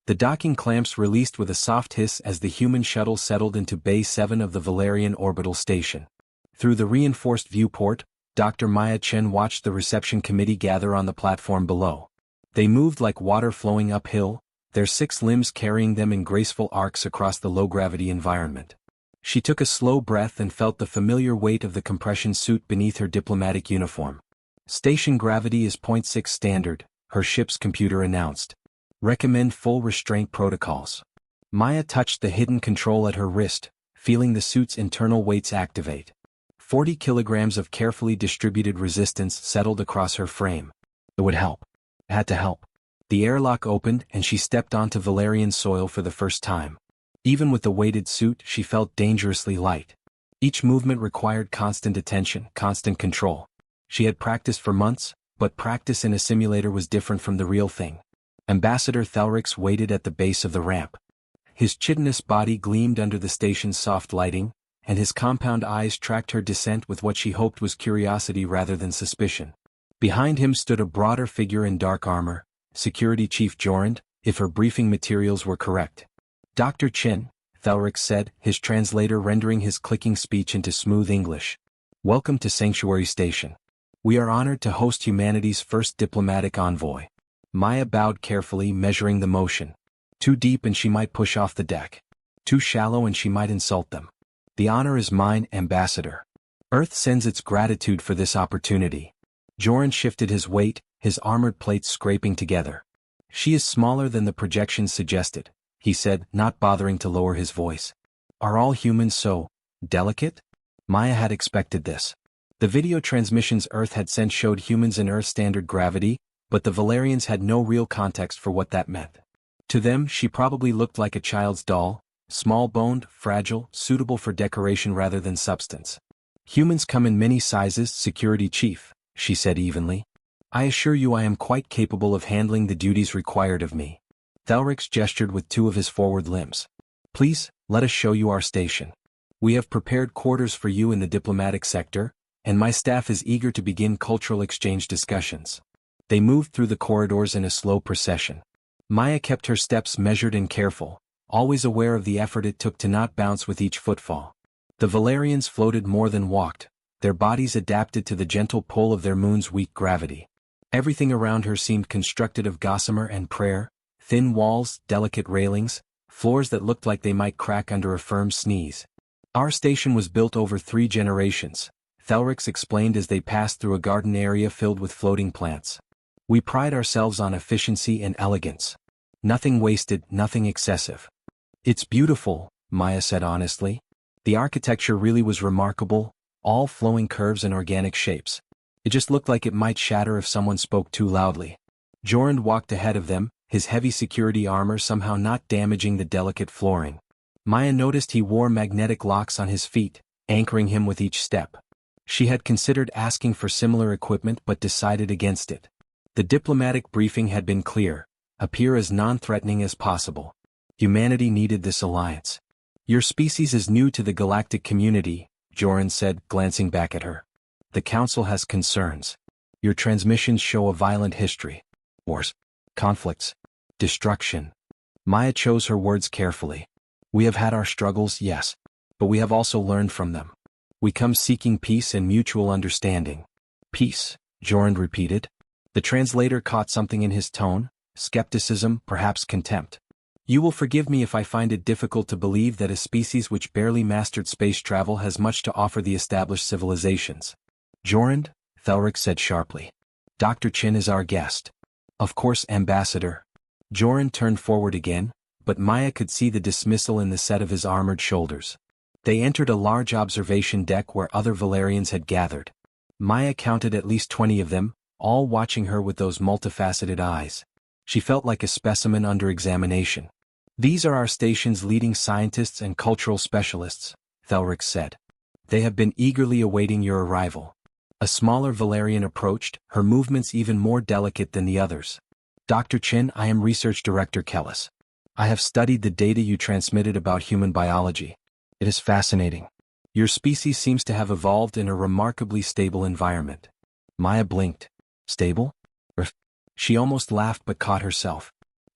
The docking clamps released with a soft hiss as the human shuttle settled into Bay 7 of the Velarian orbital station. Through the reinforced viewport, Dr. Chen watched the reception committee gather on the platform below. They moved like water flowing uphill, their 6 limbs carrying them in graceful arcs across the low-gravity environment. She took a slow breath and felt the familiar weight of the compression suit beneath her diplomatic uniform. Station gravity is 0.6 standard, her ship's computer announced. Recommend full restraint protocols. Maya touched the hidden control at her wrist, feeling the suit's internal weights activate. 40 kilograms of carefully distributed resistance settled across her frame. It would help. It had to help. The airlock opened and she stepped onto Velarian soil for the first time. Even with the weighted suit, she felt dangerously light. Each movement required constant attention, constant control. She had practiced for months, but practice in a simulator was different from the real thing. Ambassador Thelrix waited at the base of the ramp. His chitinous body gleamed under the station's soft lighting, and his compound eyes tracked her descent with what she hoped was curiosity rather than suspicion. Behind him stood a broader figure in dark armor, Security Chief Jorand, if her briefing materials were correct. Dr. Chen, Thelrix said, his translator rendering his clicking speech into smooth English. Welcome to Sanctuary Station. We are honored to host humanity's first diplomatic envoy. Maya bowed carefully, measuring the motion. Too deep and she might push off the deck. Too shallow and she might insult them. The honor is mine, Ambassador. Earth sends its gratitude for this opportunity. Jorand shifted his weight, his armored plates scraping together. She is smaller than the projections suggested, he said, not bothering to lower his voice. Are all humans so delicate? Maya had expected this. The video transmissions Earth had sent showed humans in Earth standard gravity, but the Velarians had no real context for what that meant. To them, she probably looked like a child's doll, small-boned, fragile, suitable for decoration rather than substance. Humans come in many sizes, Security Chief, she said evenly. I assure you I am quite capable of handling the duties required of me. Thelrix gestured with 2 of his forward limbs. Please, let us show you our station. We have prepared quarters for you in the diplomatic sector, and my staff is eager to begin cultural exchange discussions. They moved through the corridors in a slow procession. Maya kept her steps measured and careful, always aware of the effort it took to not bounce with each footfall. The Velarians floated more than walked, their bodies adapted to the gentle pull of their moon's weak gravity. Everything around her seemed constructed of gossamer and prayer, thin walls, delicate railings, floors that looked like they might crack under a firm sneeze. Our station was built over 3 generations, Thelrix explained as they passed through a garden area filled with floating plants. We pride ourselves on efficiency and elegance. Nothing wasted, nothing excessive. It's beautiful, Maya said honestly. The architecture really was remarkable, all flowing curves and organic shapes. It just looked like it might shatter if someone spoke too loudly. Jorand walked ahead of them, his heavy security armor somehow not damaging the delicate flooring. Maya noticed he wore magnetic locks on his feet, anchoring him with each step. She had considered asking for similar equipment but decided against it. The diplomatic briefing had been clear: appear as non-threatening as possible. Humanity needed this alliance. Your species is new to the galactic community, Jorand said, glancing back at her. The Council has concerns. Your transmissions show a violent history. Wars, conflicts, destruction. Maya chose her words carefully. We have had our struggles, yes, but we have also learned from them. We come seeking peace and mutual understanding. Peace, Jorand repeated. The translator caught something in his tone, skepticism, perhaps contempt. You will forgive me if I find it difficult to believe that a species which barely mastered space travel has much to offer the established civilizations. Jorand, Thelrix said sharply. Dr. Chen is our guest. Of course, Ambassador. Jorand turned forward again, but Maya could see the dismissal in the set of his armored shoulders. They entered a large observation deck where other Velarians had gathered. Maya counted at least 20 of them, all watching her with those multifaceted eyes. She felt like a specimen under examination. These are our station's leading scientists and cultural specialists, Thelrix said. They have been eagerly awaiting your arrival. A smaller Velarian approached, her movements even more delicate than the others. Dr. Chen, I am Research Director Kellis. I have studied the data you transmitted about human biology. It is fascinating. Your species seems to have evolved in a remarkably stable environment. Maya blinked. Stable? She almost laughed but caught herself.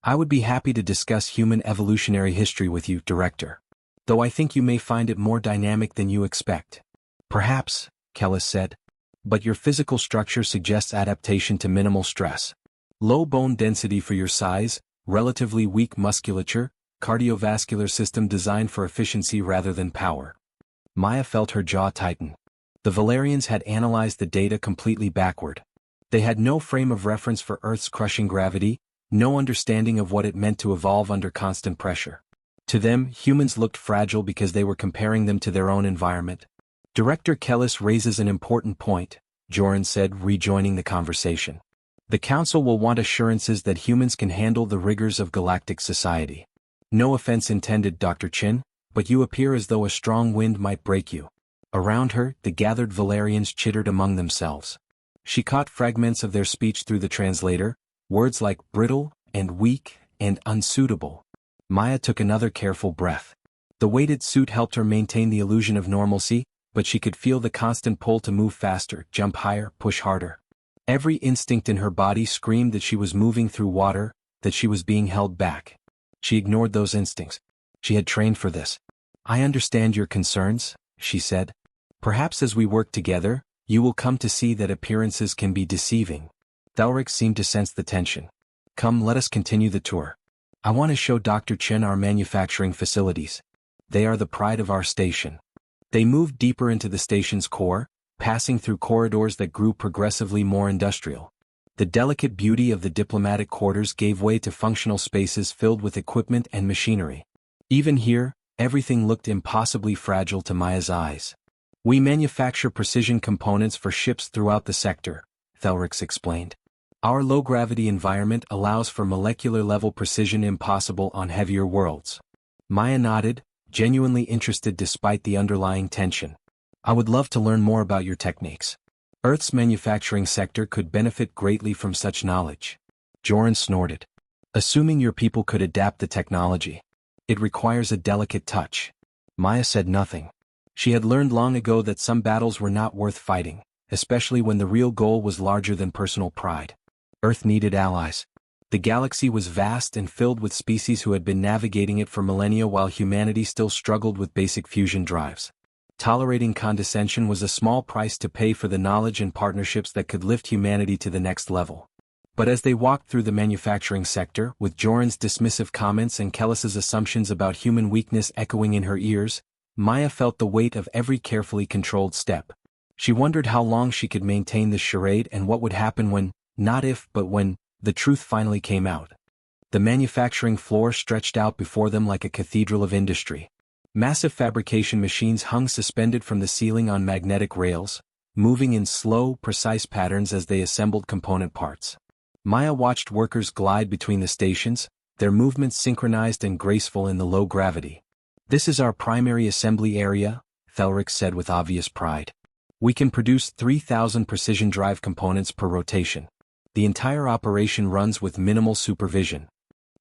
I would be happy to discuss human evolutionary history with you, Director. Though I think you may find it more dynamic than you expect. Perhaps, Kellis said. But your physical structure suggests adaptation to minimal stress. Low bone density for your size, relatively weak musculature, cardiovascular system designed for efficiency rather than power. Maya felt her jaw tighten. The Velarians had analyzed the data completely backward. They had no frame of reference for Earth's crushing gravity, no understanding of what it meant to evolve under constant pressure. To them, humans looked fragile because they were comparing them to their own environment. Director Kellis raises an important point, Joran said, rejoining the conversation. The Council will want assurances that humans can handle the rigors of galactic society. No offense intended, Dr. Chen, but you appear as though a strong wind might break you. Around her, the gathered Velarians chittered among themselves. She caught fragments of their speech through the translator, words like brittle, and weak, and unsuitable. Maya took another careful breath. The weighted suit helped her maintain the illusion of normalcy, but she could feel the constant pull to move faster, jump higher, push harder. Every instinct in her body screamed that she was moving through water, that she was being held back. She ignored those instincts. She had trained for this. I understand your concerns, she said. Perhaps as we work together, you will come to see that appearances can be deceiving. Velarians seemed to sense the tension. Come, let us continue the tour. I want to show Dr. Chen our manufacturing facilities. They are the pride of our station. They moved deeper into the station's core, passing through corridors that grew progressively more industrial. The delicate beauty of the diplomatic quarters gave way to functional spaces filled with equipment and machinery. Even here, everything looked impossibly fragile to Maya's eyes. We manufacture precision components for ships throughout the sector, Velarians explained. Our low-gravity environment allows for molecular-level precision impossible on heavier worlds. Maya nodded, genuinely interested despite the underlying tension. I would love to learn more about your techniques. Earth's manufacturing sector could benefit greatly from such knowledge. Joran snorted. Assuming your people could adapt the technology. It requires a delicate touch. Maya said nothing. She had learned long ago that some battles were not worth fighting, especially when the real goal was larger than personal pride. Earth needed allies. The galaxy was vast and filled with species who had been navigating it for millennia while humanity still struggled with basic fusion drives. Tolerating condescension was a small price to pay for the knowledge and partnerships that could lift humanity to the next level. But as they walked through the manufacturing sector, with Joran's dismissive comments and Kellis's assumptions about human weakness echoing in her ears, Maya felt the weight of every carefully controlled step. She wondered how long she could maintain this charade and what would happen when, not if, but when, the truth finally came out. The manufacturing floor stretched out before them like a cathedral of industry. Massive fabrication machines hung suspended from the ceiling on magnetic rails, moving in slow, precise patterns as they assembled component parts. Maya watched workers glide between the stations, their movements synchronized and graceful in the low gravity. This is our primary assembly area, Velarians said with obvious pride. We can produce 3,000 precision drive components per rotation. The entire operation runs with minimal supervision.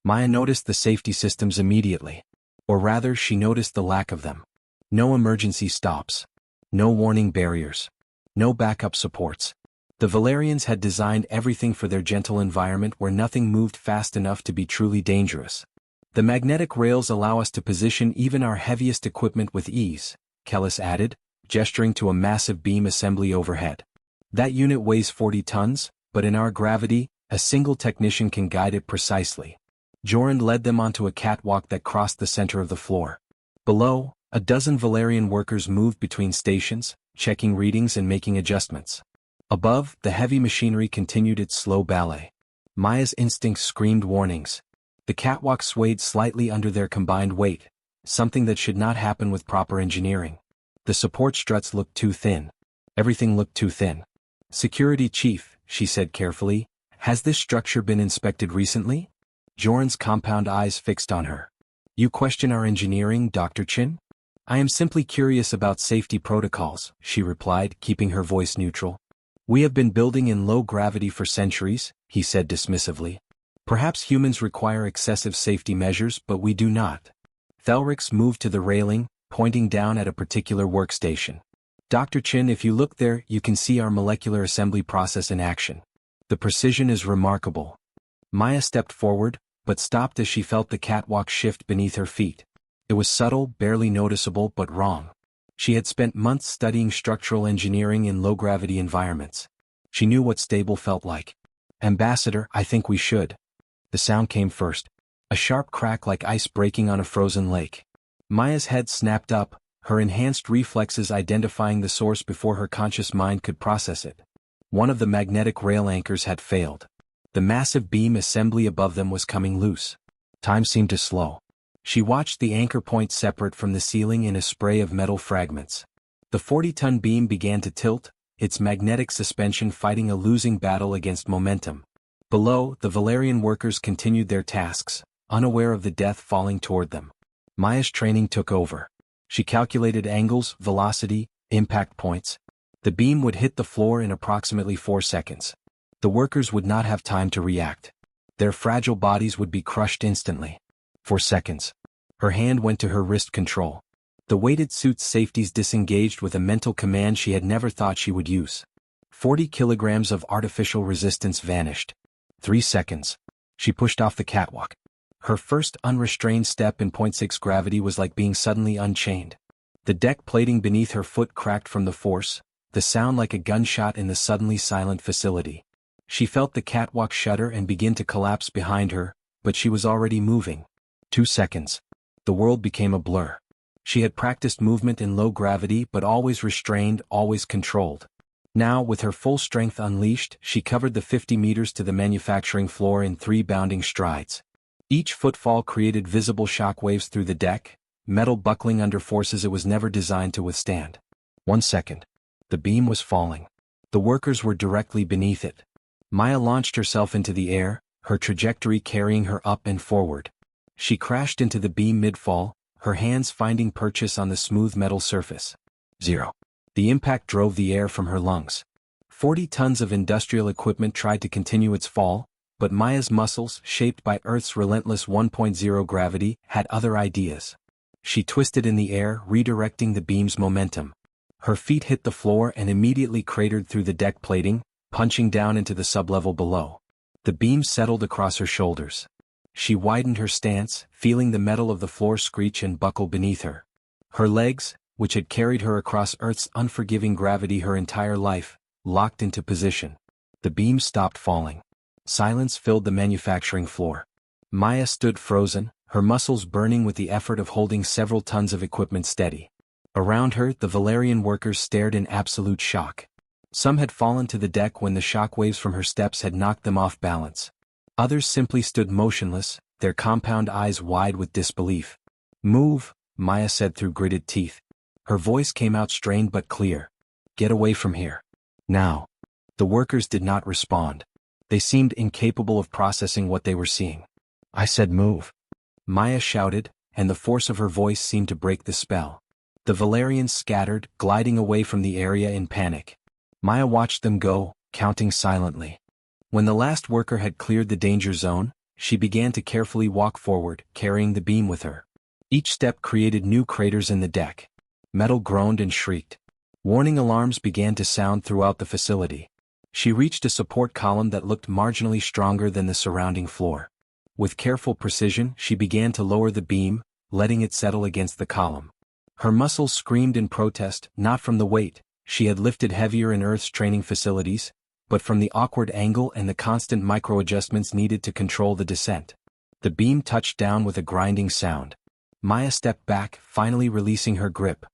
Maya noticed the safety systems immediately. Or rather, she noticed the lack of them. No emergency stops. No warning barriers. No backup supports. The Velarians had designed everything for their gentle environment where nothing moved fast enough to be truly dangerous. The magnetic rails allow us to position even our heaviest equipment with ease, Kellis added, gesturing to a massive beam assembly overhead. That unit weighs 40 tons, but in our gravity, a single technician can guide it precisely. Joran led them onto a catwalk that crossed the center of the floor. Below, a dozen Velarian workers moved between stations, checking readings and making adjustments. Above, the heavy machinery continued its slow ballet. Maya's instincts screamed warnings. The catwalk swayed slightly under their combined weight, something that should not happen with proper engineering. The support struts looked too thin. Everything looked too thin. Security Chief, she said carefully, has this structure been inspected recently? Joran's compound eyes fixed on her. You question our engineering, Dr. Chen? I am simply curious about safety protocols, she replied, keeping her voice neutral. We have been building in low gravity for centuries, he said dismissively. Perhaps humans require excessive safety measures, but we do not. Velarians moved to the railing, pointing down at a particular workstation. Dr. Chen, if you look there, you can see our molecular assembly process in action. The precision is remarkable. Maya stepped forward, but stopped as she felt the catwalk shift beneath her feet. It was subtle, barely noticeable, but wrong. She had spent months studying structural engineering in low-gravity environments. She knew what stable felt like. "Ambassador, I think we should." The sound came first. A sharp crack like ice breaking on a frozen lake. Maya's head snapped up, her enhanced reflexes identifying the source before her conscious mind could process it. One of the magnetic rail anchors had failed. The massive beam assembly above them was coming loose. Time seemed to slow. She watched the anchor point separate from the ceiling in a spray of metal fragments. The 40-ton beam began to tilt, its magnetic suspension fighting a losing battle against momentum. Below, the Velarian workers continued their tasks, unaware of the death falling toward them. Maya's training took over. She calculated angles, velocity, impact points. The beam would hit the floor in approximately 4 seconds. The workers would not have time to react. Their fragile bodies would be crushed instantly. 4 seconds. Her hand went to her wrist control. The weighted suit's safeties disengaged with a mental command she had never thought she would use. 40 kilograms of artificial resistance vanished. 3 seconds. She pushed off the catwalk. Her first unrestrained step in 0.6 gravity was like being suddenly unchained. The deck plating beneath her foot cracked from the force, the sound like a gunshot in the suddenly silent facility. She felt the catwalk shudder and begin to collapse behind her, but she was already moving. 2 seconds. The world became a blur. She had practiced movement in low gravity but always restrained, always controlled. Now, with her full strength unleashed, she covered the 50 meters to the manufacturing floor in 3 bounding strides. Each footfall created visible shockwaves through the deck, metal buckling under forces it was never designed to withstand. 1 second. The beam was falling. The workers were directly beneath it. Maya launched herself into the air, her trajectory carrying her up and forward. She crashed into the beam mid-fall, her hands finding purchase on the smooth metal surface. 0. The impact drove the air from her lungs. 40 tons of industrial equipment tried to continue its fall, but Maya's muscles, shaped by Earth's relentless 1.0 gravity, had other ideas. She twisted in the air, redirecting the beam's momentum. Her feet hit the floor and immediately cratered through the deck plating, punching down into the sublevel below. The beam settled across her shoulders. She widened her stance, feeling the metal of the floor screech and buckle beneath her. Her legs, which had carried her across Earth's unforgiving gravity her entire life, locked into position. The beam stopped falling. Silence filled the manufacturing floor. Maya stood frozen, her muscles burning with the effort of holding several tons of equipment steady. Around her, the Velarian workers stared in absolute shock. Some had fallen to the deck when the shockwaves from her steps had knocked them off balance. Others simply stood motionless, their compound eyes wide with disbelief. "Move," Maya said through gritted teeth. Her voice came out strained but clear. "Get away from here. Now." The workers did not respond. They seemed incapable of processing what they were seeing. "I said move," Maya shouted, and the force of her voice seemed to break the spell. The Velarians scattered, gliding away from the area in panic. Maya watched them go, counting silently. When the last worker had cleared the danger zone, she began to carefully walk forward, carrying the beam with her. Each step created new craters in the deck. Metal groaned and shrieked. Warning alarms began to sound throughout the facility. She reached a support column that looked marginally stronger than the surrounding floor. With careful precision, she began to lower the beam, letting it settle against the column. Her muscles screamed in protest, not from the weight she had lifted heavier in Earth's training facilities, but from the awkward angle and the constant micro-adjustments needed to control the descent. The beam touched down with a grinding sound. Maya stepped back, finally releasing her grip.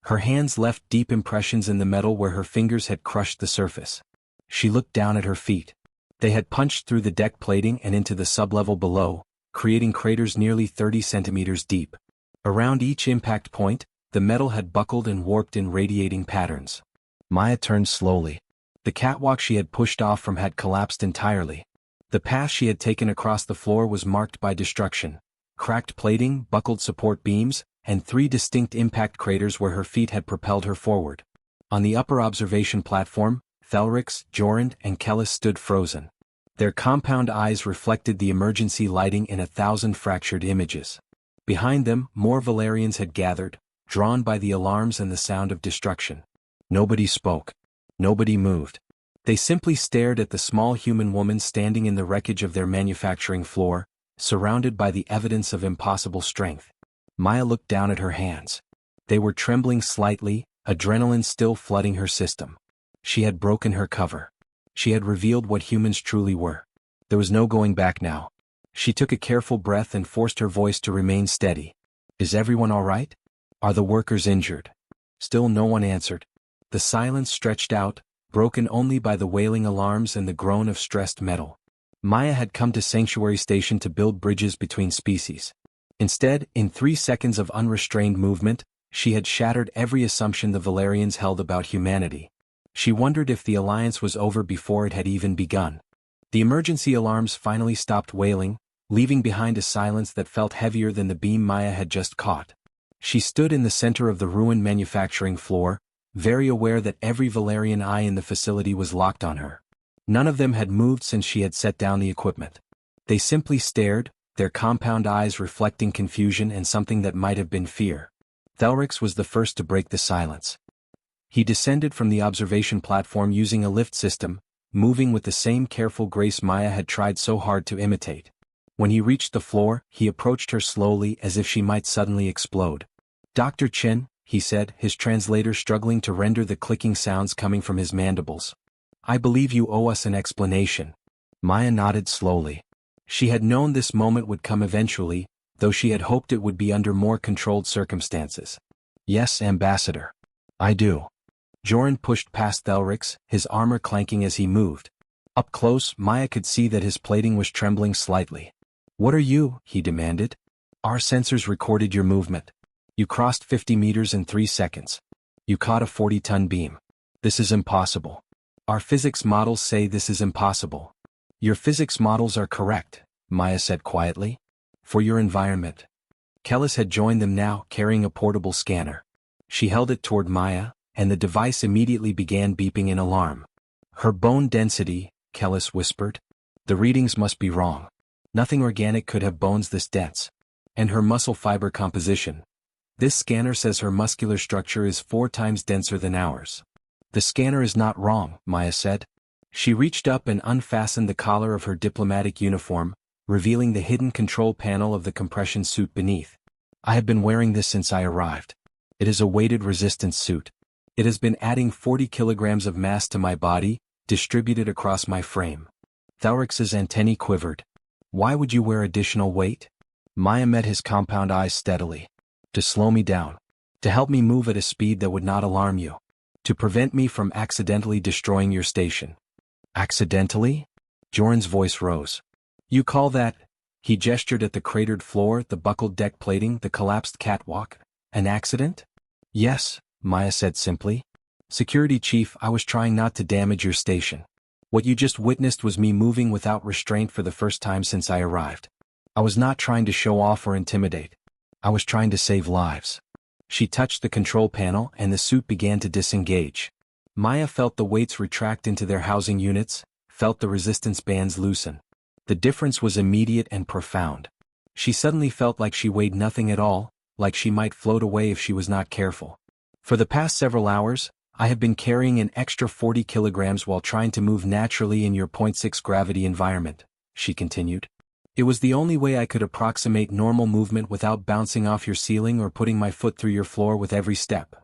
Her hands left deep impressions in the metal where her fingers had crushed the surface. She looked down at her feet. They had punched through the deck plating and into the sublevel below, creating craters nearly 30 centimeters deep. Around each impact point, the metal had buckled and warped in radiating patterns. Maya turned slowly. The catwalk she had pushed off from had collapsed entirely. The path she had taken across the floor was marked by destruction. Cracked plating, buckled support beams, and 3 distinct impact craters where her feet had propelled her forward. On the upper observation platform, Thelrix, Jorand, and Kellis stood frozen. Their compound eyes reflected the emergency lighting in 1,000 fractured images. Behind them, more Velarians had gathered, drawn by the alarms and the sound of destruction. Nobody spoke. Nobody moved. They simply stared at the small human woman standing in the wreckage of their manufacturing floor, surrounded by the evidence of impossible strength. Maya looked down at her hands. They were trembling slightly, adrenaline still flooding her system. She had broken her cover. She had revealed what humans truly were. There was no going back now. She took a careful breath and forced her voice to remain steady. Is everyone all right? Are the workers injured? Still no one answered. The silence stretched out, broken only by the wailing alarms and the groan of stressed metal. Maya had come to Sanctuary Station to build bridges between species. Instead, in 3 seconds of unrestrained movement, she had shattered every assumption the Velarians held about humanity. She wondered if the alliance was over before it had even begun. The emergency alarms finally stopped wailing, leaving behind a silence that felt heavier than the beam Maya had just caught. She stood in the center of the ruined manufacturing floor, very aware that every Velarian eye in the facility was locked on her. None of them had moved since she had set down the equipment. They simply stared, their compound eyes reflecting confusion and something that might have been fear. Velrix was the first to break the silence. He descended from the observation platform using a lift system, moving with the same careful grace Maya had tried so hard to imitate. When he reached the floor, he approached her slowly as if she might suddenly explode. "Dr. Chen," he said, his translator struggling to render the clicking sounds coming from his mandibles. "I believe you owe us an explanation." Maya nodded slowly. She had known this moment would come eventually, though she had hoped it would be under more controlled circumstances. "Yes, Ambassador. I do." Joran pushed past Velrix, his armor clanking as he moved. Up close, Maya could see that his plating was trembling slightly. "What are you?" he demanded. "Our sensors recorded your movement. You crossed 50 meters in 3 seconds. You caught a 40-ton beam. This is impossible. Our physics models say this is impossible." "Your physics models are correct," Maya said quietly. "For your environment." Kellis had joined them now, carrying a portable scanner. She held it toward Maya, and the device immediately began beeping in alarm. "Her bone density," Kellis whispered. "The readings must be wrong. Nothing organic could have bones this dense. And her muscle fiber composition. This scanner says her muscular structure is 4 times denser than ours." "The scanner is not wrong," Maya said. She reached up and unfastened the collar of her diplomatic uniform, revealing the hidden control panel of the compression suit beneath. "I have been wearing this since I arrived. It is a weighted resistance suit. It has been adding 40 kilograms of mass to my body, distributed across my frame." Velrix's antennae quivered. "Why would you wear additional weight?" Maya met his compound eyes steadily. "To slow me down. To help me move at a speed that would not alarm you. To prevent me from accidentally destroying your station." "Accidentally?" Joran's voice rose. "You call that—" He gestured at the cratered floor, the buckled deck plating, the collapsed catwalk. "An accident?" "Yes," Maya said simply. "Security Chief, I was trying not to damage your station. What you just witnessed was me moving without restraint for the first time since I arrived. I was not trying to show off or intimidate. I was trying to save lives." She touched the control panel and the suit began to disengage. Maya felt the weights retract into their housing units, felt the resistance bands loosen. The difference was immediate and profound. She suddenly felt like she weighed nothing at all, like she might float away if she was not careful. "For the past several hours, I have been carrying an extra 40 kilograms while trying to move naturally in your 0.6 gravity environment," she continued. "It was the only way I could approximate normal movement without bouncing off your ceiling or putting my foot through your floor with every step."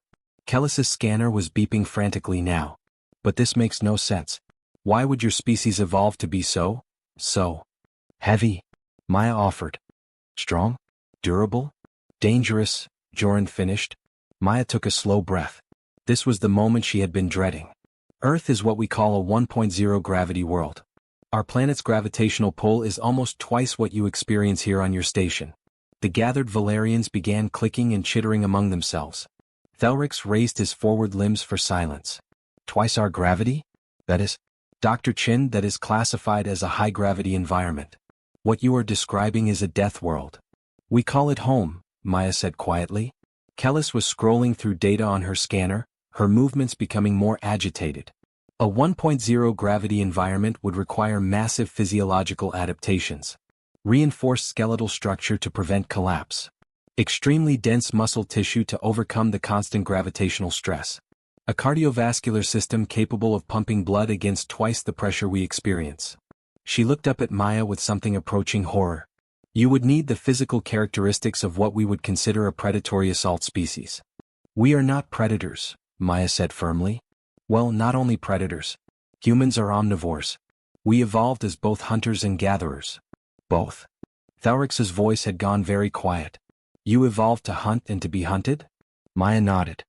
Kellis's scanner was beeping frantically now. "But this makes no sense. Why would your species evolve to be so heavy?" Maya offered. "Strong? Durable? Dangerous," Joran finished. Maya took a slow breath. This was the moment she had been dreading. "Earth is what we call a 1.0 gravity world. Our planet's gravitational pull is almost twice what you experience here on your station." The gathered Velarians began clicking and chittering among themselves. Velrix raised his forward limbs for silence. "Twice our gravity? That is—" "Dr. Chen, that is classified as a high-gravity environment. What you are describing is a death world. We call it home," Maya said quietly. Kellis was scrolling through data on her scanner, her movements becoming more agitated. A 1.0 gravity environment would require massive physiological adaptations. Reinforced skeletal structure to prevent collapse. Extremely dense muscle tissue to overcome the constant gravitational stress. A cardiovascular system capable of pumping blood against twice the pressure we experience. She looked up at Maya with something approaching horror. You would need the physical characteristics of what we would consider a predatory assault species. We are not predators, Maya said firmly. Well, not only predators. Humans are omnivores. We evolved as both hunters and gatherers. Both. Thalrix's voice had gone very quiet. You evolved to hunt and to be hunted? Maya nodded.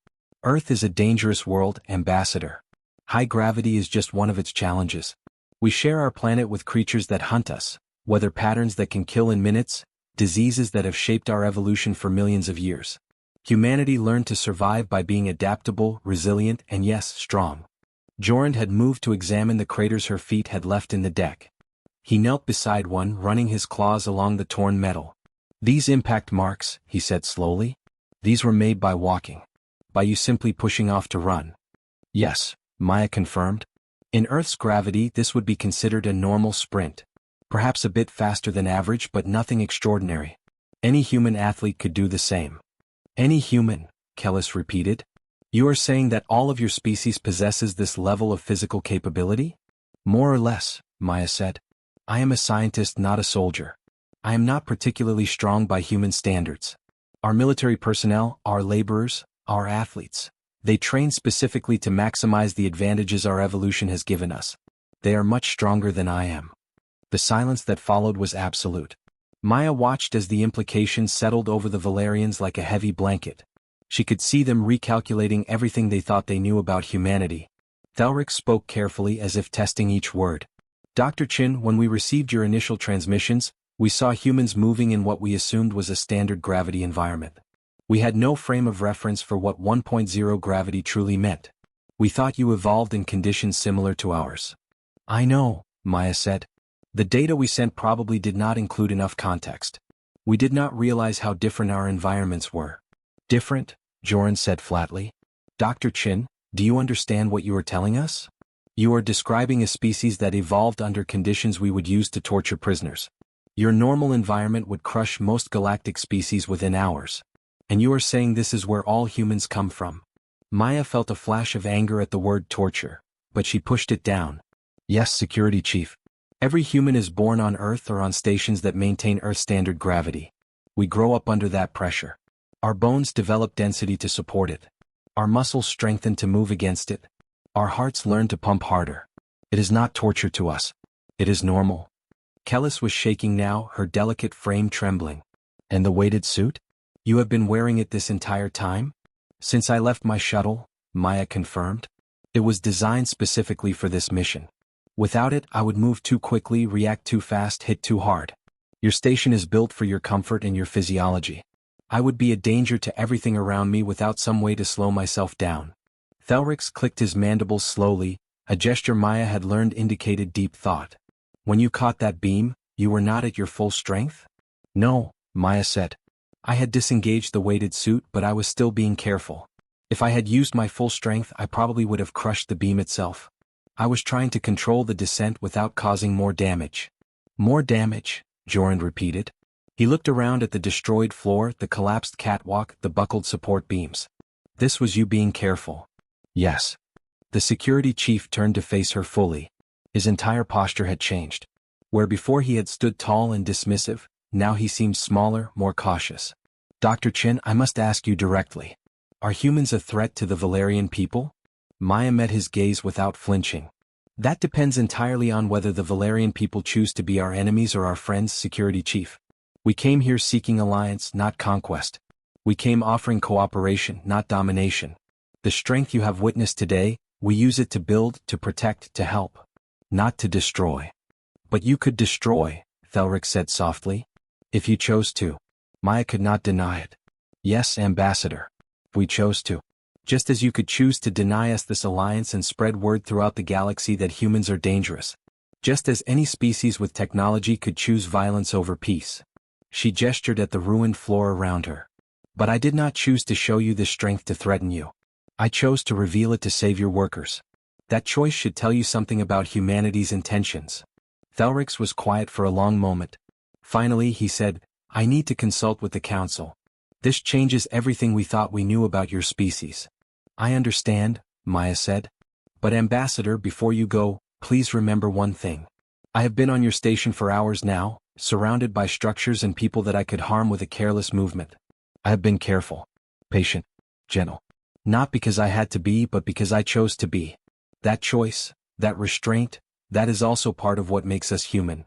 Earth is a dangerous world, Ambassador. High gravity is just one of its challenges. We share our planet with creatures that hunt us, weather patterns that can kill in minutes, diseases that have shaped our evolution for millions of years. Humanity learned to survive by being adaptable, resilient, and yes, strong. Jorand had moved to examine the craters her feet had left in the deck. He knelt beside one, running his claws along the torn metal. These impact marks, he said slowly. These were made by walking. By you simply pushing off to run. Yes, Maya confirmed. In Earth's gravity, this would be considered a normal sprint. Perhaps a bit faster than average, but nothing extraordinary. Any human athlete could do the same. Any human, Kellis repeated. You are saying that all of your species possesses this level of physical capability? More or less, Maya said. I am a scientist, not a soldier. I am not particularly strong by human standards. Our military personnel, our laborers, our athletes. They train specifically to maximize the advantages our evolution has given us. They are much stronger than I am. The silence that followed was absolute. Maya watched as the implications settled over the Velarians like a heavy blanket. She could see them recalculating everything they thought they knew about humanity. Thalrix spoke carefully as if testing each word. Dr. Chen, when we received your initial transmissions, we saw humans moving in what we assumed was a standard gravity environment. We had no frame of reference for what 1.0 gravity truly meant. We thought you evolved in conditions similar to ours. I know, Maya said. The data we sent probably did not include enough context. We did not realize how different our environments were. Different? Jorand said flatly. Dr. Chen, do you understand what you are telling us? You are describing a species that evolved under conditions we would use to torture prisoners. Your normal environment would crush most galactic species within hours. And you are saying this is where all humans come from. Maya felt a flash of anger at the word torture, but she pushed it down. Yes, Security Chief. Every human is born on Earth or on stations that maintain Earth standard gravity. We grow up under that pressure. Our bones develop density to support it. Our muscles strengthen to move against it. Our hearts learn to pump harder. It is not torture to us. It is normal. Kellis was shaking now, her delicate frame trembling. And the weighted suit? You have been wearing it this entire time? Since I left my shuttle, Maya confirmed. It was designed specifically for this mission. Without it, I would move too quickly, react too fast, hit too hard. Your station is built for your comfort and your physiology. I would be a danger to everything around me without some way to slow myself down. Thalrix clicked his mandibles slowly, a gesture Maya had learned indicated deep thought. When you caught that beam, you were not at your full strength? No, Maya said. I had disengaged the weighted suit, but I was still being careful. If I had used my full strength, I probably would have crushed the beam itself. I was trying to control the descent without causing more damage. More damage, Jorand repeated. He looked around at the destroyed floor, the collapsed catwalk, the buckled support beams. This was you being careful. Yes. The security chief turned to face her fully. His entire posture had changed. Where before he had stood tall and dismissive, now he seemed smaller, more cautious. Dr. Chen, I must ask you directly. Are humans a threat to the Velarian people? Maya met his gaze without flinching. That depends entirely on whether the Velarian people choose to be our enemies or our friends, security chief. We came here seeking alliance, not conquest. We came offering cooperation, not domination. The strength you have witnessed today, we use it to build, to protect, to help. Not to destroy. But you could destroy, Thalrix said softly. If you chose to. Maya could not deny it. Yes, Ambassador. We chose to. Just as you could choose to deny us this alliance and spread word throughout the galaxy that humans are dangerous. Just as any species with technology could choose violence over peace. She gestured at the ruined floor around her. But I did not choose to show you this strength to threaten you. I chose to reveal it to save your workers. That choice should tell you something about humanity's intentions. Thalrix was quiet for a long moment. Finally, he said, I need to consult with the council. This changes everything we thought we knew about your species. I understand, Maya said. But Ambassador, before you go, please remember one thing. I have been on your station for hours now, surrounded by structures and people that I could harm with a careless movement. I have been careful, patient, gentle. Not because I had to be, but because I chose to be. That choice, that restraint, that is also part of what makes us human.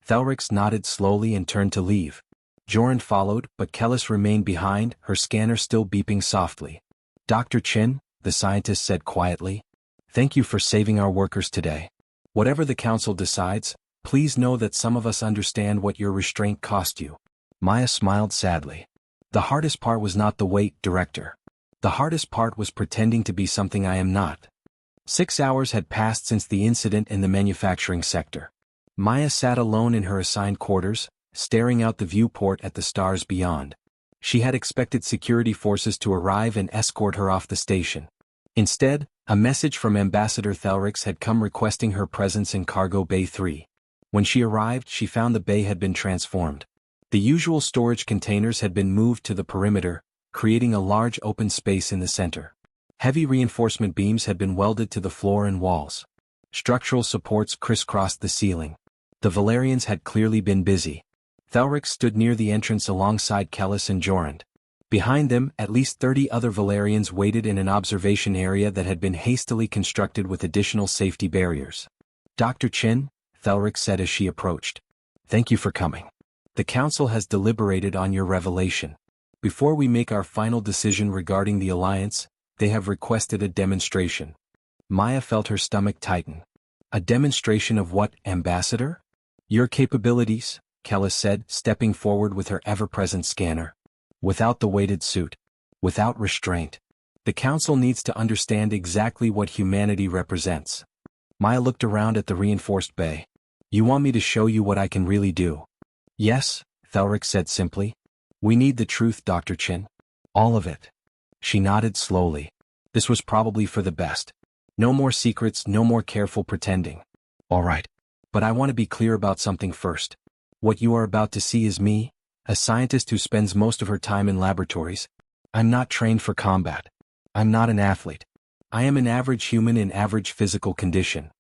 Thelrix nodded slowly and turned to leave. Jorand followed, but Kellis remained behind, her scanner still beeping softly. Dr. Chen, the scientist said quietly, thank you for saving our workers today. Whatever the council decides, please know that some of us understand what your restraint cost you. Maya smiled sadly. The hardest part was not the weight, Director. The hardest part was pretending to be something I am not. 6 hours had passed since the incident in the manufacturing sector. Maya sat alone in her assigned quarters, staring out the viewport at the stars beyond. She had expected security forces to arrive and escort her off the station. Instead, a message from Ambassador Thelrix had come requesting her presence in Cargo Bay 3. When she arrived, she found the bay had been transformed. The usual storage containers had been moved to the perimeter, creating a large open space in the center. Heavy reinforcement beams had been welded to the floor and walls. Structural supports crisscrossed the ceiling. The Velarians had clearly been busy. Thelrix stood near the entrance alongside Kellis and Jorand. Behind them, at least 30 other Velarians waited in an observation area that had been hastily constructed with additional safety barriers. Dr. Chen, Thelrix said as she approached. Thank you for coming. The council has deliberated on your revelation. Before we make our final decision regarding the alliance, they have requested a demonstration. Maya felt her stomach tighten. A demonstration of what, Ambassador? Your capabilities, Kellis said, stepping forward with her ever-present scanner. Without the weighted suit. Without restraint. The council needs to understand exactly what humanity represents. Maya looked around at the reinforced bay. You want me to show you what I can really do? Yes, Thelrix said simply. We need the truth, Dr. Chen. All of it. She nodded slowly. This was probably for the best. No more secrets, no more careful pretending. All right. But I want to be clear about something first. What you are about to see is me, a scientist who spends most of her time in laboratories. I'm not trained for combat. I'm not an athlete. I am an average human in average physical condition.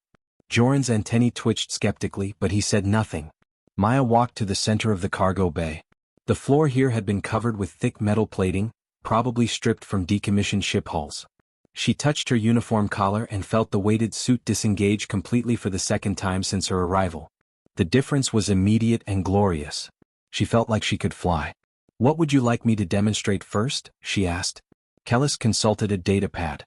Jorand's antennae twitched skeptically, but he said nothing. Maya walked to the center of the cargo bay. The floor here had been covered with thick metal plating, probably stripped from decommissioned ship hulls. She touched her uniform collar and felt the weighted suit disengage completely for the second time since her arrival. The difference was immediate and glorious. She felt like she could fly. What would you like me to demonstrate first? She asked. Kellis consulted a datapad.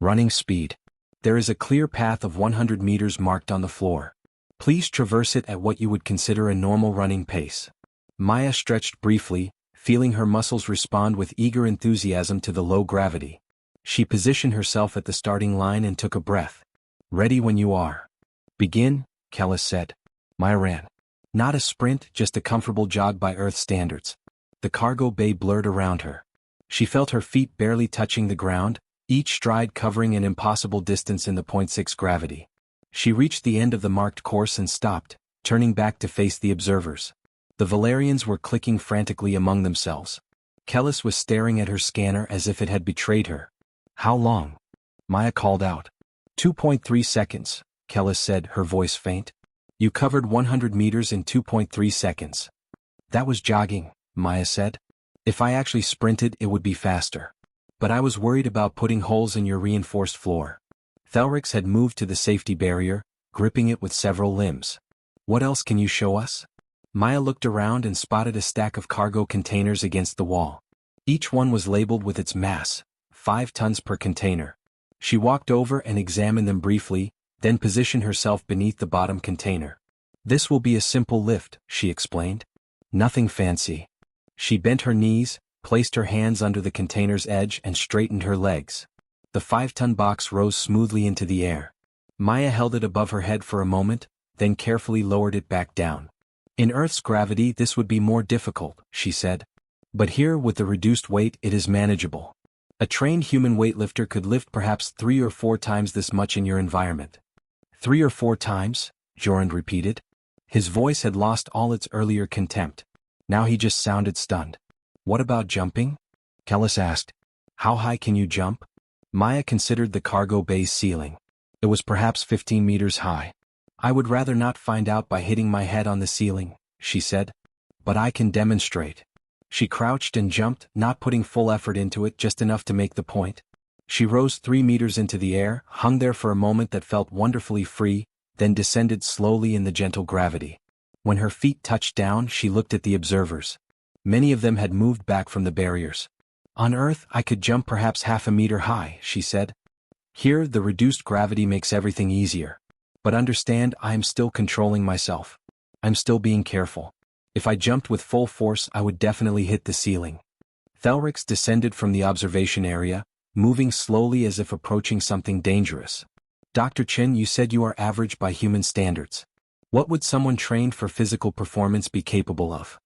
Running speed. There is a clear path of 100 meters marked on the floor. Please traverse it at what you would consider a normal running pace. Maya stretched briefly, feeling her muscles respond with eager enthusiasm to the low gravity. She positioned herself at the starting line and took a breath. Ready when you are. Begin, Kellis said. Maya ran. Not a sprint, just a comfortable jog by Earth standards. The cargo bay blurred around her. She felt her feet barely touching the ground, each stride covering an impossible distance in the 0.6 gravity. She reached the end of the marked course and stopped, turning back to face the observers. The Velarians were clicking frantically among themselves. Kellis was staring at her scanner as if it had betrayed her. How long? Maya called out. 2.3 seconds, Kellis said, her voice faint. You covered 100 meters in 2.3 seconds. That was jogging, Maya said. If I actually sprinted, it would be faster. But I was worried about putting holes in your reinforced floor. Thelrix had moved to the safety barrier, gripping it with several limbs. What else can you show us? Maya looked around and spotted a stack of cargo containers against the wall. Each one was labeled with its mass, 5 tons per container. She walked over and examined them briefly, then positioned herself beneath the bottom container. This will be a simple lift, she explained. Nothing fancy. She bent her knees, placed her hands under the container's edge and straightened her legs. The 5-ton box rose smoothly into the air. Maya held it above her head for a moment, then carefully lowered it back down. In Earth's gravity this would be more difficult, she said. But here with the reduced weight it is manageable. A trained human weightlifter could lift perhaps 3 or 4 times this much in your environment. 3 or 4 times? Jorand repeated. His voice had lost all its earlier contempt. Now he just sounded stunned. What about jumping? Kellis asked. How high can you jump? Maya considered the cargo bay's ceiling. It was perhaps 15 meters high. I would rather not find out by hitting my head on the ceiling, she said. But I can demonstrate. She crouched and jumped, not putting full effort into it, just enough to make the point. She rose 3 meters into the air, hung there for a moment that felt wonderfully free, then descended slowly in the gentle gravity. When her feet touched down, she looked at the observers. Many of them had moved back from the barriers. On Earth, I could jump perhaps half a meter high, she said. Here, the reduced gravity makes everything easier. But understand, I am still controlling myself. I'm still being careful. If I jumped with full force, I would definitely hit the ceiling. Thelrix descended from the observation area, moving slowly as if approaching something dangerous. Dr. Chen, you said you are average by human standards. What would someone trained for physical performance be capable of?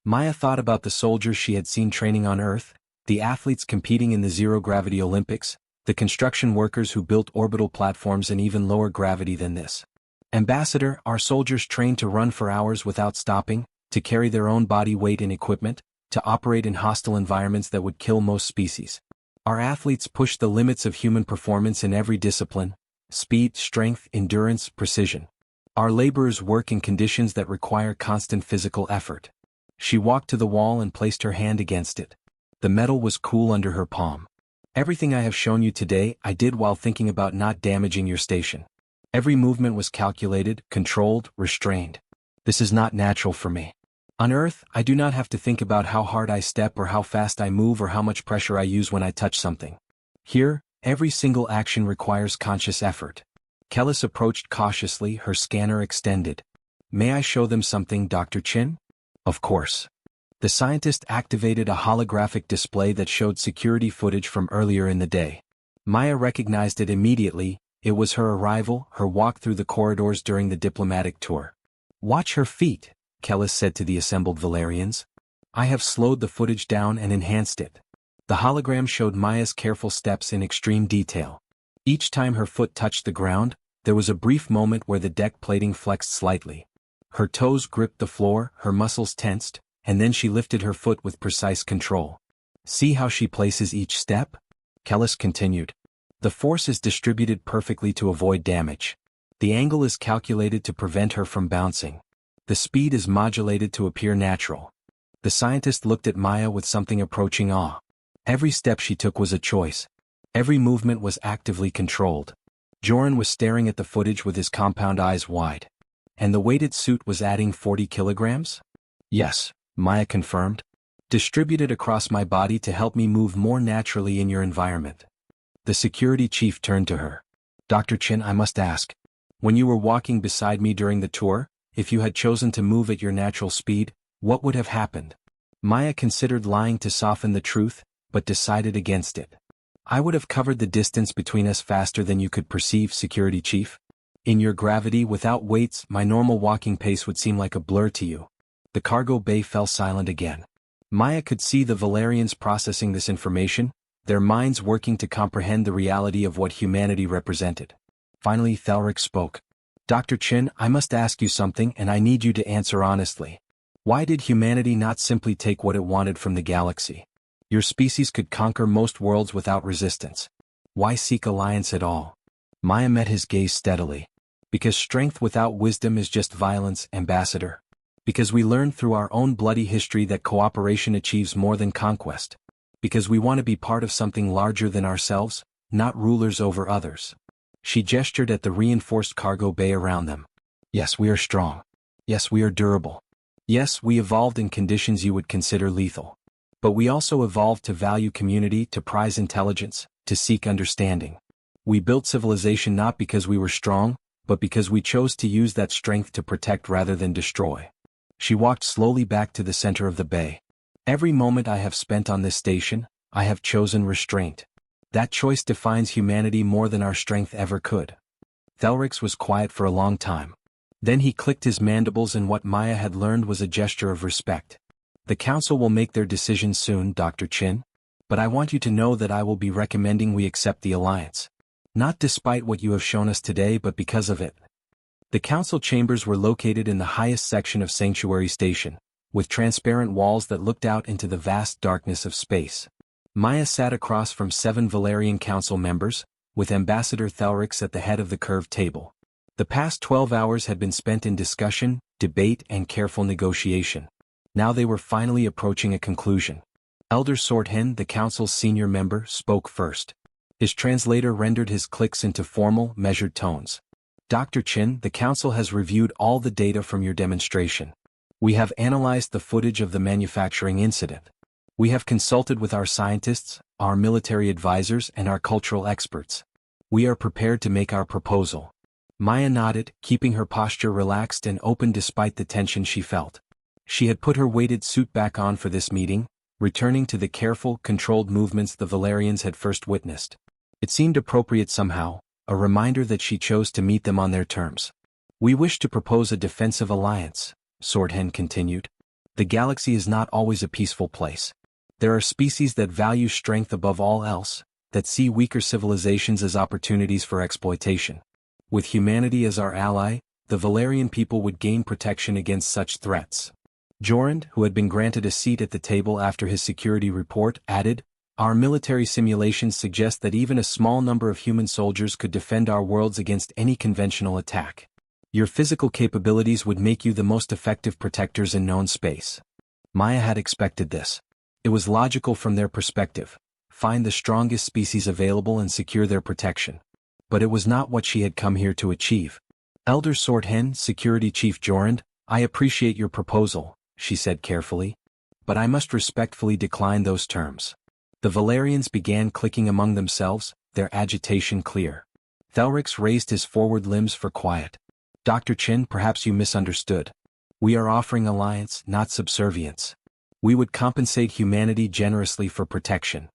Maya thought about the soldiers she had seen training on Earth, the athletes competing in the zero-gravity Olympics, the construction workers who built orbital platforms in even lower gravity than this. Ambassador, are soldiers trained to run for hours without stopping, to carry their own body weight and equipment, to operate in hostile environments that would kill most species? Our athletes push the limits of human performance in every discipline: speed, strength, endurance, precision. Our laborers work in conditions that require constant physical effort. She walked to the wall and placed her hand against it. The metal was cool under her palm. Everything I have shown you today, I did while thinking about not damaging your station. Every movement was calculated, controlled, restrained. This is not natural for me. On Earth, I do not have to think about how hard I step or how fast I move or how much pressure I use when I touch something. Here, every single action requires conscious effort. Kellis approached cautiously, her scanner extended. May I show them something, Dr. Chen? Of course. The scientist activated a holographic display that showed security footage from earlier in the day. Maya recognized it immediately. It was her arrival, her walk through the corridors during the diplomatic tour. Watch her feet, Kellis said to the assembled Velarians. I have slowed the footage down and enhanced it. The hologram showed Maya's careful steps in extreme detail. Each time her foot touched the ground, there was a brief moment where the deck plating flexed slightly. Her toes gripped the floor, her muscles tensed, and then she lifted her foot with precise control. See how she places each step? Kellis continued. The force is distributed perfectly to avoid damage. The angle is calculated to prevent her from bouncing. The speed is modulated to appear natural. The scientist looked at Maya with something approaching awe. Every step she took was a choice. Every movement was actively controlled. Joran was staring at the footage with his compound eyes wide. And the weighted suit was adding 40 kilograms? Yes, Maya confirmed. Distributed across my body to help me move more naturally in your environment. The security chief turned to her. Dr. Chen, I must ask. When you were walking beside me during the tour, if you had chosen to move at your natural speed, what would have happened? Maya considered lying to soften the truth, but decided against it. I would have covered the distance between us faster than you could perceive, security chief. In your gravity without weights, my normal walking pace would seem like a blur to you. The cargo bay fell silent again. Maya could see the Velarians processing this information, their minds working to comprehend the reality of what humanity represented. Finally, Thelrix spoke. Dr. Chen, I must ask you something and I need you to answer honestly. Why did humanity not simply take what it wanted from the galaxy? Your species could conquer most worlds without resistance. Why seek alliance at all? Maya met his gaze steadily. Because strength without wisdom is just violence, Ambassador. Because we learned through our own bloody history that cooperation achieves more than conquest. Because we want to be part of something larger than ourselves, not rulers over others. She gestured at the reinforced cargo bay around them. Yes, we are strong. Yes, we are durable. Yes, we evolved in conditions you would consider lethal. But we also evolved to value community, to prize intelligence, to seek understanding. We built civilization not because we were strong, but because we chose to use that strength to protect rather than destroy. She walked slowly back to the center of the bay. Every moment I have spent on this station, I have chosen restraint. That choice defines humanity more than our strength ever could. Thelrix was quiet for a long time. Then he clicked his mandibles and what Maya had learned was a gesture of respect. The council will make their decision soon, Dr. Chen. But I want you to know that I will be recommending we accept the alliance. Not despite what you have shown us today but because of it. The council chambers were located in the highest section of Sanctuary Station, with transparent walls that looked out into the vast darkness of space. Maya sat across from 7 Velarian council members, with Ambassador Thelrix at the head of the curved table. The past 12 hours had been spent in discussion, debate and careful negotiation. Now they were finally approaching a conclusion. Elder Sorthen, the council's senior member, spoke first. His translator rendered his clicks into formal, measured tones. Dr. Chen, the council has reviewed all the data from your demonstration. We have analyzed the footage of the manufacturing incident. We have consulted with our scientists, our military advisors, and our cultural experts. We are prepared to make our proposal. Maya nodded, keeping her posture relaxed and open despite the tension she felt. She had put her weighted suit back on for this meeting, returning to the careful, controlled movements the Velarians had first witnessed. It seemed appropriate somehow, a reminder that she chose to meet them on their terms. We wish to propose a defensive alliance, Sorthen continued. The galaxy is not always a peaceful place. There are species that value strength above all else, that see weaker civilizations as opportunities for exploitation. With humanity as our ally, the Velarian people would gain protection against such threats. Jorand, who had been granted a seat at the table after his security report, added, "Our military simulations suggest that even a small number of human soldiers could defend our worlds against any conventional attack. Your physical capabilities would make you the most effective protectors in known space." Maya had expected this. It was logical from their perspective. Find the strongest species available and secure their protection. But it was not what she had come here to achieve. Elder Sorthen, Security Chief Jorand, "I appreciate your proposal," she said carefully. "But I must respectfully decline those terms." The Velarians began clicking among themselves, their agitation clear. Thelrix raised his forward limbs for quiet. "Dr. Chen, perhaps you misunderstood. We are offering alliance, not subservience. We would compensate humanity generously for protection."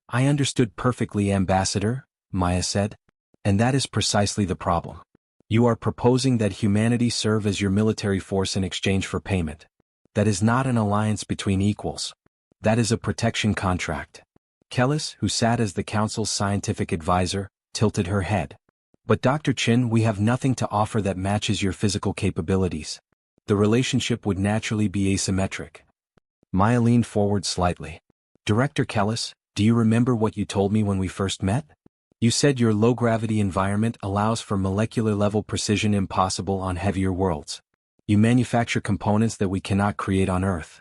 "I understood perfectly, Ambassador," Maya said. "And that is precisely the problem. You are proposing that humanity serve as your military force in exchange for payment. That is not an alliance between equals. That is a protection contract." Kellis, who sat as the council's scientific advisor, tilted her head. "But Dr. Chen, we have nothing to offer that matches your physical capabilities. The relationship would naturally be asymmetric." Maya leaned forward slightly. "Director Kellis, do you remember what you told me when we first met? You said your low-gravity environment allows for molecular-level precision impossible on heavier worlds. You manufacture components that we cannot create on Earth.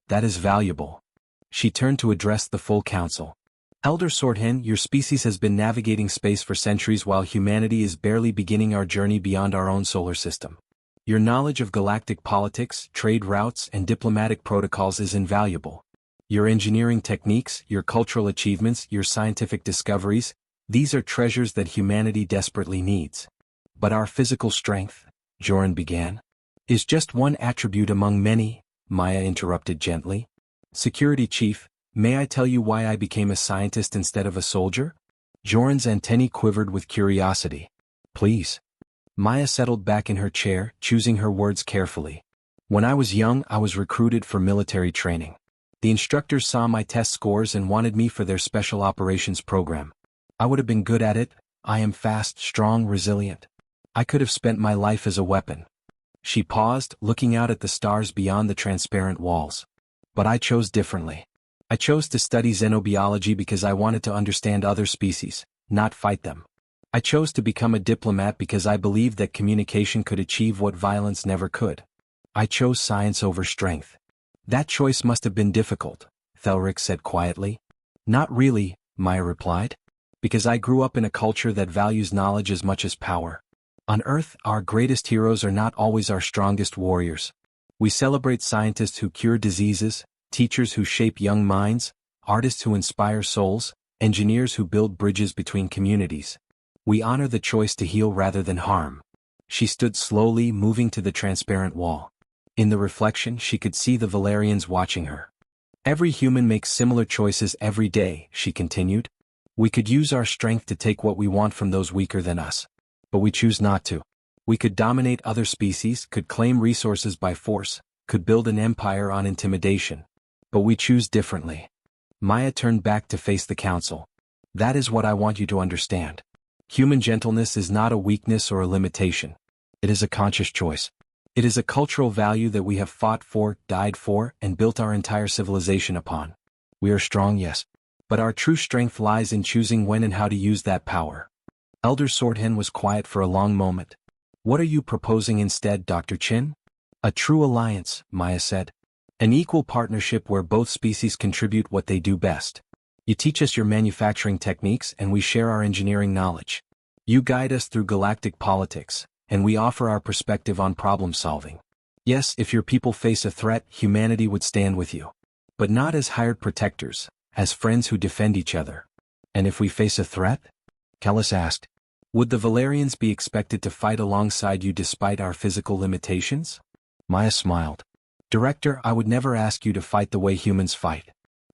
That is valuable." She turned to address the full council. "Elder Sorthen, your species has been navigating space for centuries while humanity is barely beginning our journey beyond our own solar system. Your knowledge of galactic politics, trade routes, and diplomatic protocols is invaluable. Your engineering techniques, your cultural achievements, your scientific discoveries, these are treasures that humanity desperately needs. But our physical strength," Jorand began, "is just one attribute among many," Maya interrupted gently. "Security Chief, may I tell you why I became a scientist instead of a soldier?" Jorand's antennae quivered with curiosity. "Please." Maya settled back in her chair, choosing her words carefully. "When I was young, I was recruited for military training. The instructors saw my test scores and wanted me for their special operations program. I would have been good at it. I am fast, strong, resilient. I could have spent my life as a weapon." She paused, looking out at the stars beyond the transparent walls. "But I chose differently. I chose to study xenobiology because I wanted to understand other species, not fight them. I chose to become a diplomat because I believed that communication could achieve what violence never could. I chose science over strength." "That choice must have been difficult," Thelrix said quietly. "Not really," Maya replied. "Because I grew up in a culture that values knowledge as much as power. On Earth, our greatest heroes are not always our strongest warriors. We celebrate scientists who cure diseases, teachers who shape young minds, artists who inspire souls, engineers who build bridges between communities. We honor the choice to heal rather than harm." She stood slowly, moving to the transparent wall. In the reflection, she could see the Velarians watching her. "Every human makes similar choices every day," she continued. "We could use our strength to take what we want from those weaker than us. But we choose not to. We could dominate other species, could claim resources by force, could build an empire on intimidation. But we choose differently." Maya turned back to face the council. "That is what I want you to understand. Human gentleness is not a weakness or a limitation. It is a conscious choice. It is a cultural value that we have fought for, died for, and built our entire civilization upon. We are strong, yes. But our true strength lies in choosing when and how to use that power." Elder Sorthen was quiet for a long moment. "What are you proposing instead, Dr. Chen?" A true alliance, Maya said. An equal partnership where both species contribute what they do best. You teach us your manufacturing techniques and we share our engineering knowledge. You guide us through galactic politics, and we offer our perspective on problem solving. Yes, if your people face a threat, humanity would stand with you. But not as hired protectors, as friends who defend each other. And if we face a threat? Kellis asked. Would the Velarians be expected to fight alongside you despite our physical limitations? Maya smiled. Director, I would never ask you to fight the way humans fight.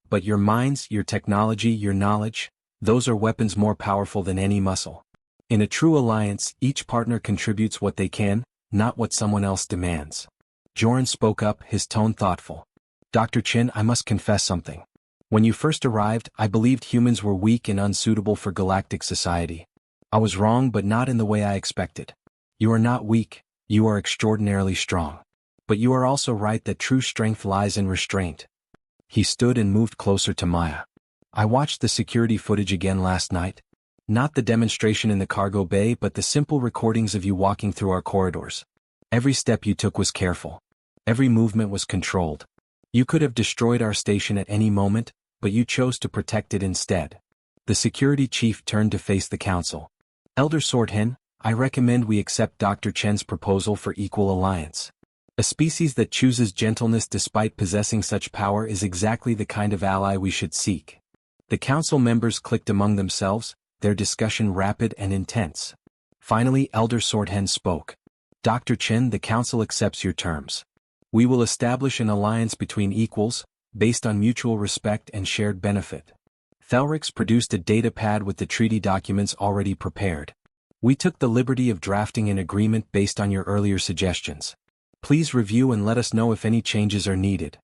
But your minds, your technology, your knowledge, those are weapons more powerful than any muscle. In a true alliance, each partner contributes what they can, not what someone else demands. Joran spoke up, his tone thoughtful. Dr. Chen, I must confess something. When you first arrived, I believed humans were weak and unsuitable for galactic society. I was wrong, but not in the way I expected. You are not weak, you are extraordinarily strong. But you are also right that true strength lies in restraint. He stood and moved closer to Maya. I watched the security footage again last night. Not the demonstration in the cargo bay, but the simple recordings of you walking through our corridors. Every step you took was careful. Every movement was controlled. You could have destroyed our station at any moment, but you chose to protect it instead. The security chief turned to face the council. Elder Swordhen, I recommend we accept Dr. Chen's proposal for equal alliance. A species that chooses gentleness despite possessing such power is exactly the kind of ally we should seek. The council members clicked among themselves, their discussion rapid and intense. Finally, Elder Swordhen spoke. Dr. Chen, the council accepts your terms. We will establish an alliance between equals, based on mutual respect and shared benefit. Thelrix produced a data pad with the treaty documents already prepared. We took the liberty of drafting an agreement based on your earlier suggestions. Please review and let us know if any changes are needed.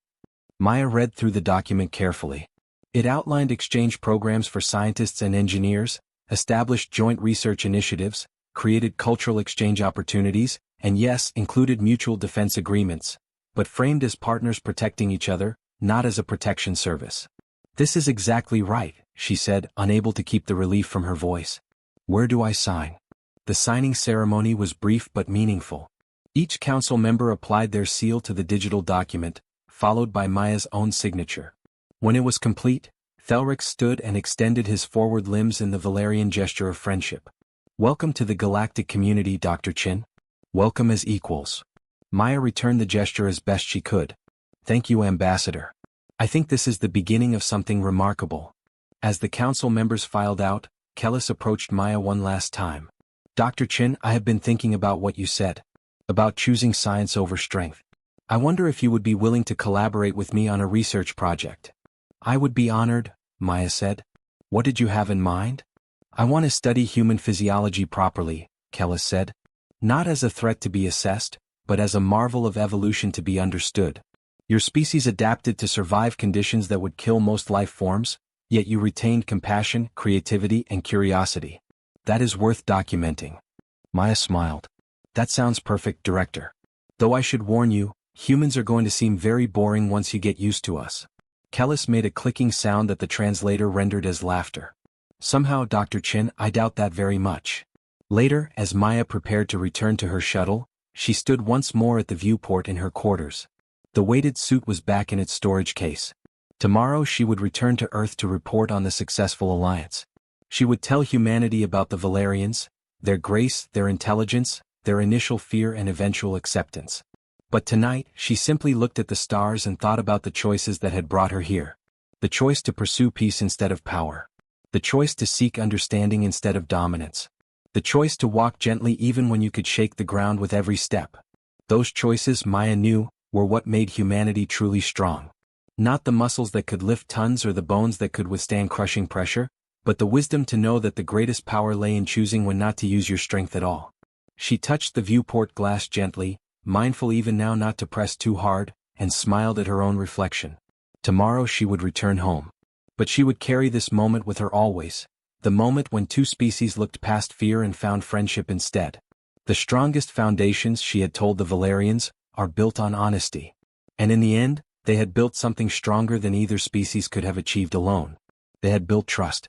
Maya read through the document carefully. It outlined exchange programs for scientists and engineers, established joint research initiatives, created cultural exchange opportunities, and yes, included mutual defense agreements, but framed as partners protecting each other, not as a protection service. This is exactly right, she said, unable to keep the relief from her voice. Where do I sign? The signing ceremony was brief but meaningful. Each council member applied their seal to the digital document, followed by Maya's own signature. When it was complete, Thelrix stood and extended his forward limbs in the Velarian gesture of friendship. Welcome to the galactic community, Dr. Chen. Welcome as equals. Maya returned the gesture as best she could. Thank you, Ambassador. I think this is the beginning of something remarkable. As the council members filed out, Kellis approached Maya one last time. Dr. Chen, I have been thinking about what you said. About choosing science over strength. I wonder if you would be willing to collaborate with me on a research project. I would be honored, Maya said. What did you have in mind? I want to study human physiology properly, Kellis said. Not as a threat to be assessed, but as a marvel of evolution to be understood. Your species adapted to survive conditions that would kill most life forms, yet you retained compassion, creativity, and curiosity. That is worth documenting. Maya smiled. That sounds perfect, Director. Though I should warn you, humans are going to seem very boring once you get used to us. Kellis made a clicking sound that the translator rendered as laughter. Somehow, Dr. Chen, I doubt that very much. Later, as Maya prepared to return to her shuttle, she stood once more at the viewport in her quarters. The weighted suit was back in its storage case. Tomorrow she would return to Earth to report on the successful alliance. She would tell humanity about the Velarians, their grace, their intelligence, their initial fear and eventual acceptance. But tonight, she simply looked at the stars and thought about the choices that had brought her here. The choice to pursue peace instead of power. The choice to seek understanding instead of dominance. The choice to walk gently even when you could shake the ground with every step. Those choices, Maya knew, were what made humanity truly strong. Not the muscles that could lift tons or the bones that could withstand crushing pressure, but the wisdom to know that the greatest power lay in choosing when not to use your strength at all. She touched the viewport glass gently, mindful even now not to press too hard, and smiled at her own reflection. Tomorrow she would return home. But she would carry this moment with her always, the moment when two species looked past fear and found friendship instead. The strongest foundations, she had told the Velarians, are built on honesty. And in the end, they had built something stronger than either species could have achieved alone. They had built trust.